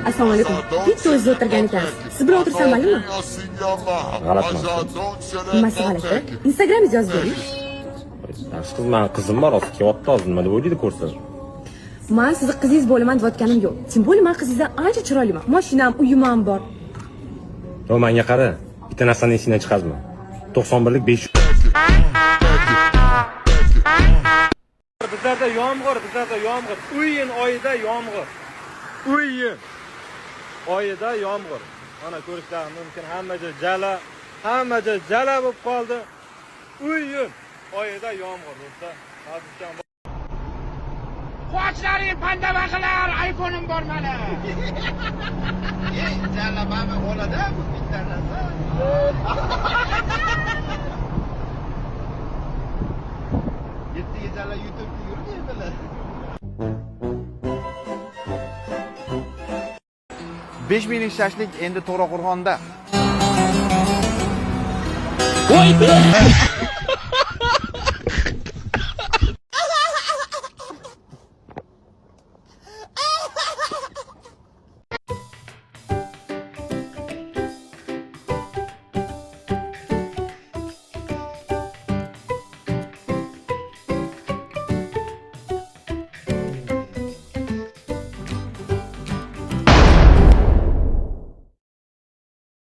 Assalomu alaykum. Bitta o'zida o'tirgan ekansiz. Siz bilan o'tirsam maylimi? G'alati. Nimasi g'alati? Instagramingizga yozib bering. Yaxshi qiz, men qizim bor, hozir kelyapti, hozir nima deb o'ylaydi ko'rsa. Men sizni qizingiz bo'laman deyotganim yo'q. Tim bo'lib men qizingizdan ancha chiroyliman. Mashinam, uyim ham bor. Yo, menga qara, bitta narsani esingdan chiqazma. 91lik 500. Bizlarda yomg'ir. O'yin oyida yomg'ir. O'yin oyida yomg'ir. Mana ko'rishlaringiz mumkin, hamma joy jala bo'lib qoldi. O'yin oyida yomg'ir bo'lsa, hozircha Qochlaring pandava qilar, iPhone'im bor mana. Jala mana bo'ladi bu bitta narsa. Yetti jala YouTube'da yurmaydilar. 5000 ishlashlik endi To'raqo'rg'onda. Voy